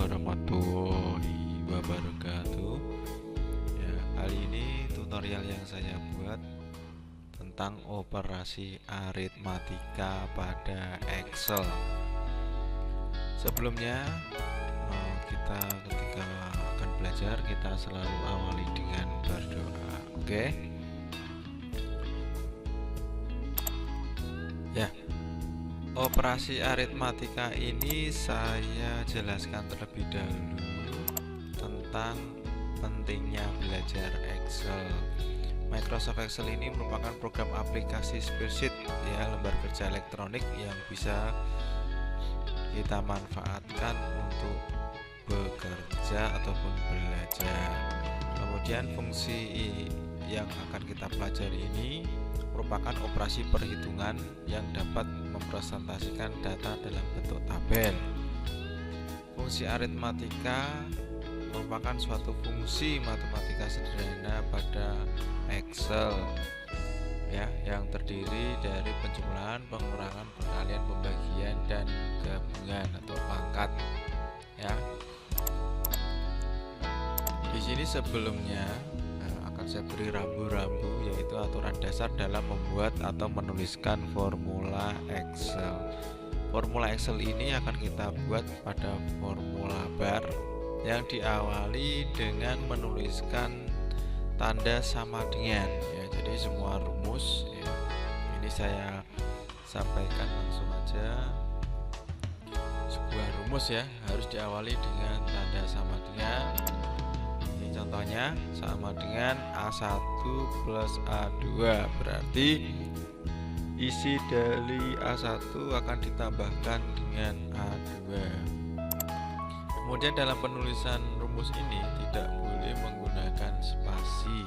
warahmatullahi wabarakatuh. Ya, kali ini tutorial yang saya buat tentang operasi aritmatika pada Excel. Sebelumnya kita ketika akan belajar kita selalu awali dengan berdoa. Oke? Ya. Operasi aritmatika ini saya jelaskan terlebih dahulu tentang pentingnya belajar Excel. Microsoft Excel ini merupakan program aplikasi spreadsheet, ya, lembar kerja elektronik yang bisa kita manfaatkan untuk bekerja ataupun belajar. Kemudian fungsi yang akan kita pelajari ini merupakan operasi perhitungan yang dapat mempresentasikan data dalam bentuk tabel. Fungsi aritmatika merupakan suatu fungsi matematika sederhana pada Excel, ya, yang terdiri dari penjumlahan, pengurangan, perkalian, pembagian, dan gabungan atau pangkat. Ya, di sini sebelumnya saya beri rambu-rambu, yaitu aturan dasar dalam membuat atau menuliskan formula Excel. Formula Excel ini akan kita buat pada formula bar yang diawali dengan menuliskan tanda sama dengan, ya. Jadi semua rumus, ya, ini saya sampaikan langsung aja. Sebuah rumus, ya, harus diawali dengan tanda sama dengan. Contohnya sama dengan A1 plus A2, berarti isi dari A1 akan ditambahkan dengan A2. Kemudian dalam penulisan rumus ini tidak boleh menggunakan spasi.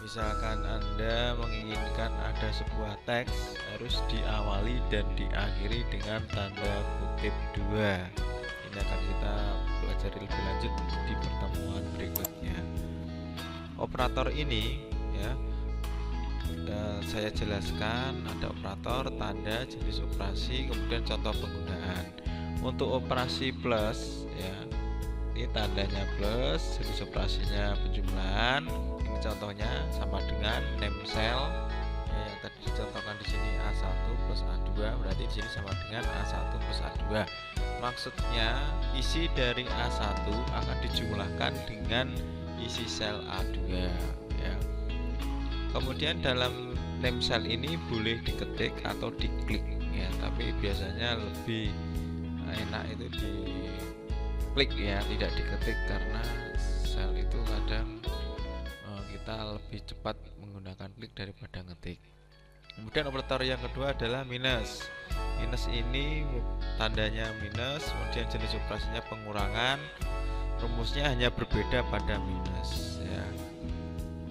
Misalkan Anda menginginkan ada sebuah teks, harus diawali dan diakhiri dengan tanda kutip 2. Ini akan kita pelajari lebih lanjut di pertemuan berikutnya. Operator ini, ya, saya jelaskan ada operator, tanda, jenis operasi, kemudian contoh penggunaan. Untuk operasi plus, ya, ini tandanya plus, jenis operasinya penjumlahan. Ini contohnya sama dengan name cell, ya, yang tadi dicontohkan di sini A1 plus A2, berarti di sini sama dengan A1 plus A2. Maksudnya isi dari A1 akan dijumlahkan dengan isi sel A2, ya. Kemudian dalam name cell ini boleh diketik atau diklik, ya, tapi biasanya lebih enak itu diklik, ya, tidak diketik, karena sel itu kadang kita lebih cepat menggunakan klik daripada ngetik. Kemudian operator yang kedua adalah minus. Minus ini tandanya minus, kemudian jenis operasinya pengurangan, rumusnya hanya berbeda pada minus, ya.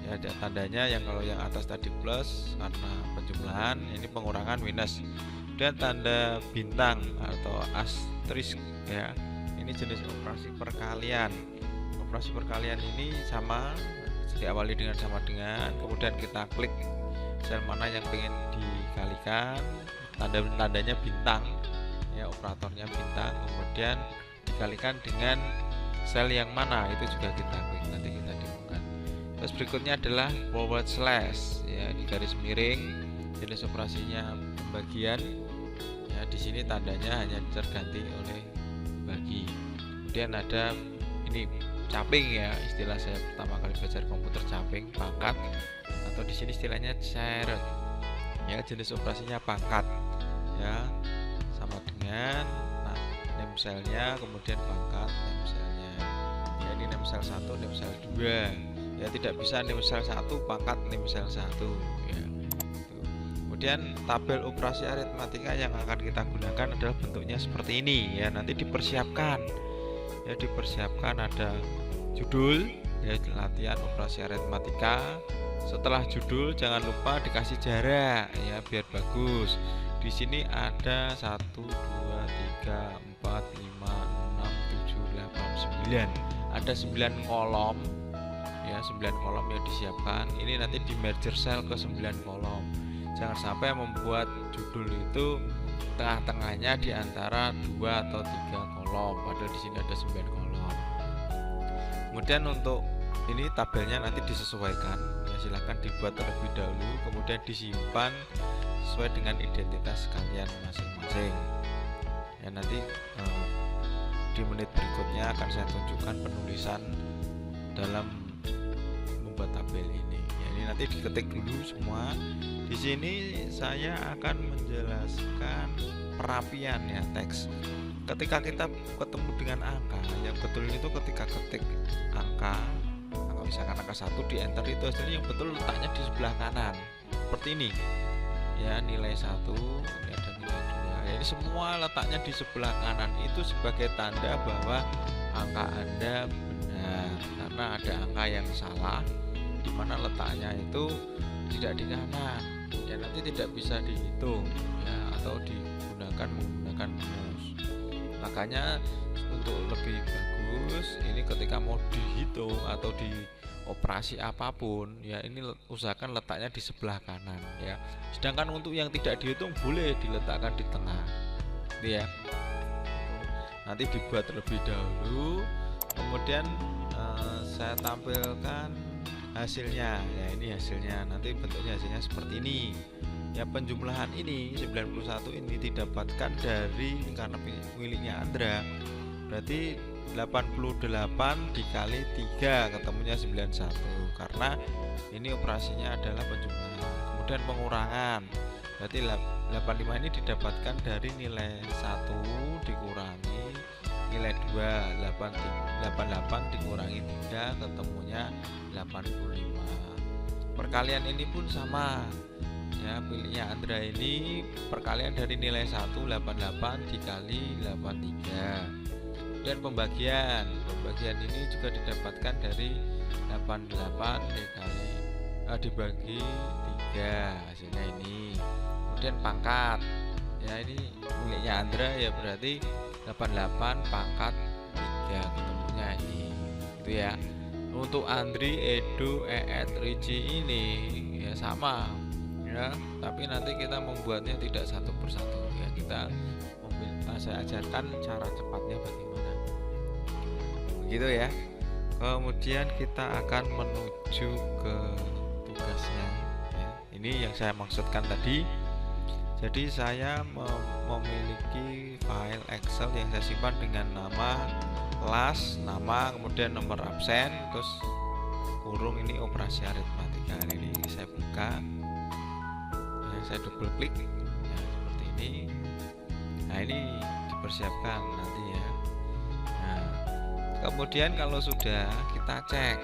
Ya, ada tandanya yang kalau yang atas tadi plus karena penjumlahan, ini pengurangan minus. Dan tanda bintang atau asterisk, ya, ini jenis operasi perkalian. Operasi perkalian ini sama, diawali dengan sama dengan, kemudian kita klik sel mana yang ingin dikalikan, tandanya bintang, ya, operatornya bintang, kemudian dikalikan dengan sel yang mana, itu juga kita klik, nanti kita temukan. Terus berikutnya adalah forward slash, ya, di garis miring, jenis operasinya pembagian, ya, di sini tandanya hanya terganti oleh bagi. Kemudian ada ini caping, ya, istilah saya pertama kali belajar komputer, caping, pangkat, atau di sini istilahnya caret, ya, jenis operasinya pangkat, ya, sama dengan name cell-nya, kemudian pangkat name cell-nya, ya, ini name cell 1, name cell 2, ya, tidak bisa name cell 1 pangkat name cell 1, ya. Kemudian tabel operasi aritmatika yang akan kita gunakan adalah bentuknya seperti ini, ya, nanti dipersiapkan, ya, dipersiapkan ada judul, ya, latihan operasi aritmatika. Setelah judul jangan lupa dikasih jarak, ya, biar bagus. Di sini ada 1 2 3 4 5 6 7 8 9. Ada 9 kolom, ya, 9 kolom yang disiapkan. Ini nanti di merger cell ke 9 kolom. Jangan sampai membuat judul itu tengah-tengahnya di antara 2 atau 3 kolom, padahal di sini ada 9 kolom. Kemudian untuk ini tabelnya nanti disesuaikan, ya silahkan dibuat terlebih dahulu, kemudian disimpan sesuai dengan identitas kalian masing-masing. Ya nanti di menit berikutnya akan saya tunjukkan penulisan dalam membuat tabel ini. Ya, ini nanti diketik dulu semua. Di sini saya akan menjelaskan perapian ya teks. Ketika kita ketemu dengan angka, yang betul itu ketika ketik angka, misalkan angka 1 di enter itu hasilnya yang betul letaknya di sebelah kanan seperti ini ya, nilai 1, ini ada nilai 2 ya, ini semua letaknya di sebelah kanan. Itu sebagai tanda bahwa angka Anda benar, karena ada angka yang salah di mana letaknya itu tidak di kanan ya, nanti tidak bisa dihitung ya, atau digunakan menggunakan rumus. Makanya untuk lebih bagus ini ketika mau dihitung atau di operasi apapun ya, ini usahakan letaknya di sebelah kanan ya. Sedangkan untuk yang tidak dihitung boleh diletakkan di tengah gitu ya. Nanti dibuat terlebih dahulu, kemudian saya tampilkan hasilnya ya. Ini hasilnya, nanti bentuknya hasilnya seperti ini ya. Penjumlahan ini 91 ini didapatkan dari, karena miliknya Andra, berarti 88 dikali 3 ketemunya 91, karena ini operasinya adalah penjumlahan. Kemudian pengurangan, berarti 85 ini didapatkan dari nilai 1 dikurangi nilai 2, 88 dikurangi 3 ketemunya 85. Perkalian ini pun sama ya, miliknya Andra ini perkalian dari nilai 1 88 dikali 83. Dan pembagian ini juga didapatkan dari 88 dibagi 3 hasilnya ini. Kemudian pangkat ya, ini miliknya Andra ya, berarti 88 pangkat 3 ketemunya ini gitu ya. Untuk Andri, Edo, Eet, Ricci ini ya sama ya, tapi nanti kita membuatnya tidak satu persatu ya. Saya ajarkan cara cepatnya bagaimana gitu ya. Kemudian kita akan menuju ke tugasnya ya. Ini yang saya maksudkan tadi. Jadi saya memiliki file Excel yang saya simpan dengan nama kelas, nama, kemudian nomor absen, terus kurung ini operasi aritmatika. Ini saya buka ya, saya double klik ya, seperti ini. Nah ini dipersiapkan nanti ya. Nah kemudian kalau sudah, kita cek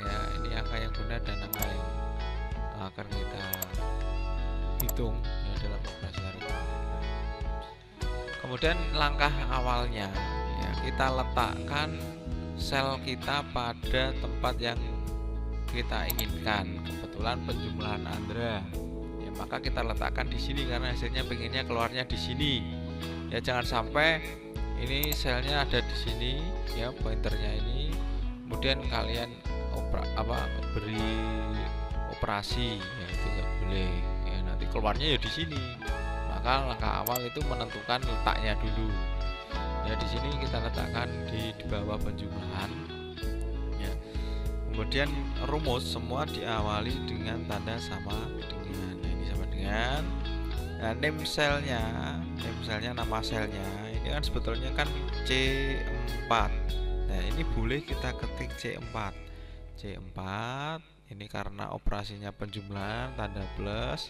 ya, ini angka yang benar dan angka yang akan kita hitung ya dalam operasi aritmatika. Kemudian langkah awalnya ya, kita letakkan sel kita pada tempat yang kita inginkan. Kebetulan penjumlahan Andra ya, maka kita letakkan di sini karena hasilnya pengennya keluarnya di sini. Ya jangan sampai ini selnya ada di sini ya, pointernya ini, kemudian kalian beri operasi ya, itu nggak boleh ya, nanti keluarnya ya di sini. Maka langkah awal itu menentukan letaknya dulu ya. Di sini kita letakkan di bawah penjumlahan ya. Kemudian rumus semua diawali dengan tanda sama dengan, nah, ini sama dengan. Nah, name selnya, nama selnya ini kan sebetulnya kan C4. Nah ini boleh kita ketik C4 ini karena operasinya penjumlahan, tanda plus.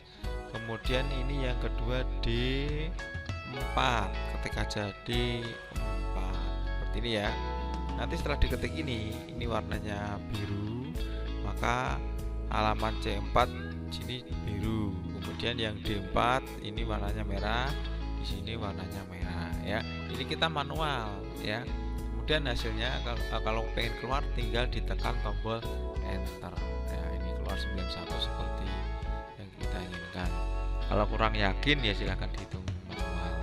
Kemudian ini yang kedua D4, ketik aja D4 seperti ini ya. Nanti setelah diketik ini warnanya biru, maka halaman C4 sini biru. Kemudian yang D4 ini warnanya merah, di sini warnanya merah ya. Ini kita manual ya. Kemudian hasilnya kalau pengen keluar tinggal ditekan tombol enter ya. Ini keluar 91 seperti yang kita inginkan. Kalau kurang yakin ya silahkan dihitung manual.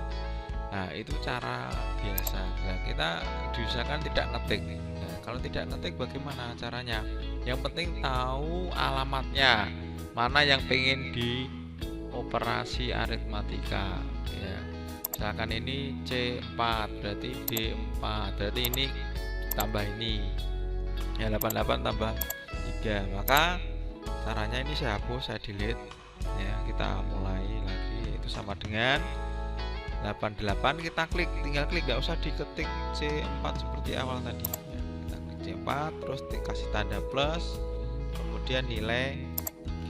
Nah itu cara biasa. Nah, kita diusahakan tidak ngetik. Nah, kalau tidak ngetik bagaimana caranya? Yang penting tahu alamatnya, mana yang pengen di operasi aritmatika ya. Misalkan ini C4 berarti D4, berarti ini tambah ini ya 88 tambah 3. Maka caranya ini saya hapus, saya delete ya. Kita mulai lagi, itu sama dengan 88. Kita klik, tinggal klik, nggak usah diketik C4 seperti awal tadi ya. Kita klik C4 terus dikasih tanda plus, kemudian nilai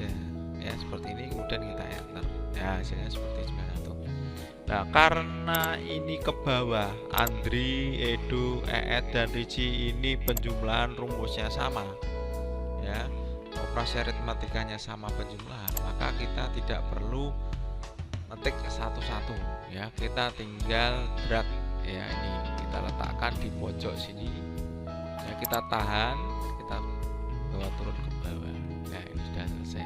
3 ya, seperti ini, kemudian kita enter ya, hasilnya seperti 91. Nah, karena ini ke bawah Andri, Edo, Eet, dan Ricci ini penjumlahan rumusnya sama ya, operasi aritmatikanya sama penjumlahan, maka kita tidak perlu ngetik satu-satu ya, kita tinggal drag ya, ini kita letakkan di pojok sini ya, kita tahan, kita bawa turun ke bawah ya, ini sudah selesai.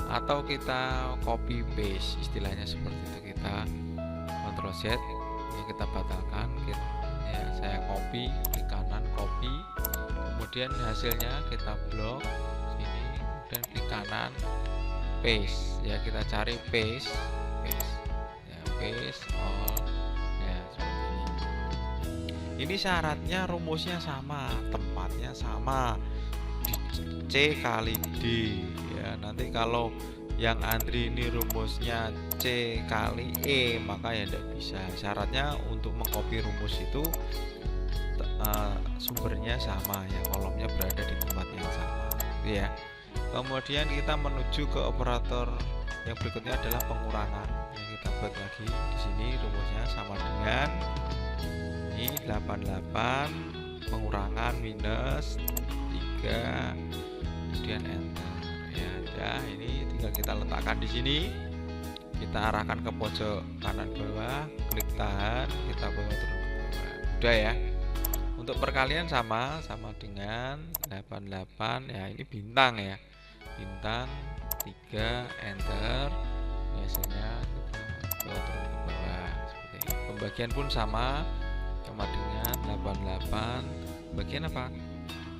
Atau kita copy paste, istilahnya seperti itu, kita Ctrl Z ya, kita batalkan ya, saya copy, klik kanan copy, kemudian hasilnya kita blok sini, kemudian klik kanan paste ya, kita cari paste ya, paste all ya, seperti ini. Ini syaratnya rumusnya sama, tempatnya sama, di C kali D ya. Nanti kalau yang Andri ini rumusnya C kali E, maka ya tidak bisa. Syaratnya untuk mengcopy rumus itu sumbernya sama ya, kolomnya berada di tempat yang sama ya. Kemudian kita menuju ke operator yang berikutnya adalah pengurangan ya, kita buat lagi di sini rumusnya sama dengan ini 88 pengurangan minus 3, kemudian enter ya. Udah, ini tinggal kita letakkan di sini, kita arahkan ke pojok kanan bawah, klik tahan, kita bawa turun ke bawah. Udah ya. Untuk perkalian sama dengan 88 ya, ini bintang ya, bintang 3, enter ya, hasilnya kita bawa turun ke bawah seperti ini. Pembagian pun sama dengan 88, bagian apa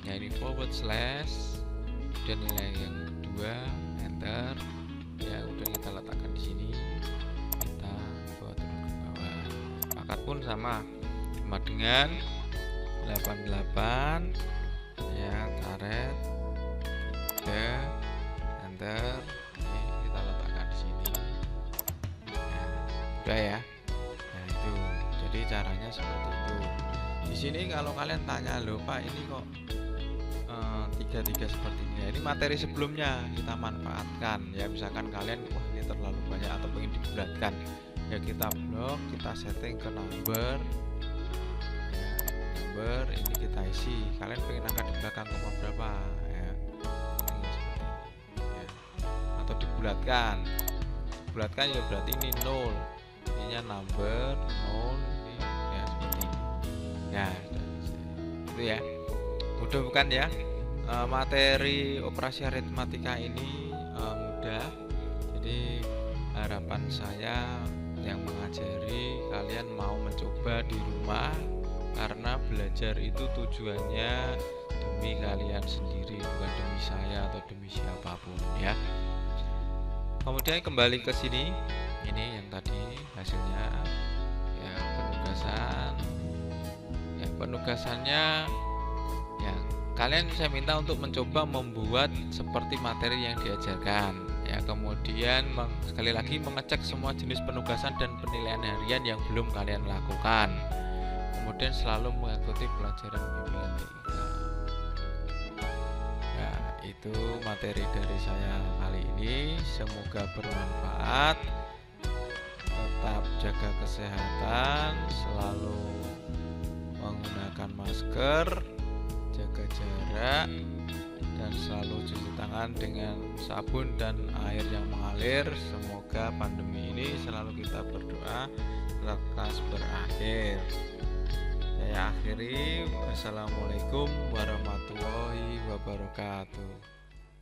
ya, ini forward slash dan nilai yang 2, enter ya, udah kita letakkan di sini, kita bawa turun ke bawah. Pangkat pun sama dengan 88 ya, karet 3, enter ini kita letakkan di sini ya, udah ya. Nah itu, jadi caranya seperti itu. Di sini kalau kalian tanya, loh Pak ini kok tiga seperti ini ya, ini materi sebelumnya kita manfaatkan ya. Misalkan kalian wah ini terlalu banyak atau ingin dibulatkan ya, kita blok, kita setting ke number ya, number ini kita isi, kalian pengen angka di belakang koma berapa ya, ini seperti ini ya. Atau dibulatkan ya berarti ini 0, ininya number 0 ini ya, seperti ini ya. Itu ya, mudah bukan ya? Materi operasi aritmatika ini mudah, jadi harapan saya yang mengajari kalian mau mencoba di rumah, karena belajar itu tujuannya demi kalian sendiri, bukan demi saya atau demi siapapun ya. Kemudian kembali ke sini, ini yang tadi hasilnya ya, penugasannya ya, kalian saya minta untuk mencoba membuat seperti materi yang diajarkan ya. Kemudian sekali lagi mengecek semua jenis penugasan dan penilaian harian yang belum kalian lakukan. Kemudian selalu mengikuti pelajaran bimbingan TIK. Ya, itu materi dari saya kali ini, semoga bermanfaat. Tetap jaga kesehatan, selalu menggunakan masker, jaga jarak, dan selalu cuci tangan dengan sabun dan air yang mengalir. Semoga pandemi ini selalu kita berdoa lekas berakhir. Saya akhiri, wassalamualaikum warahmatullahi wabarakatuh.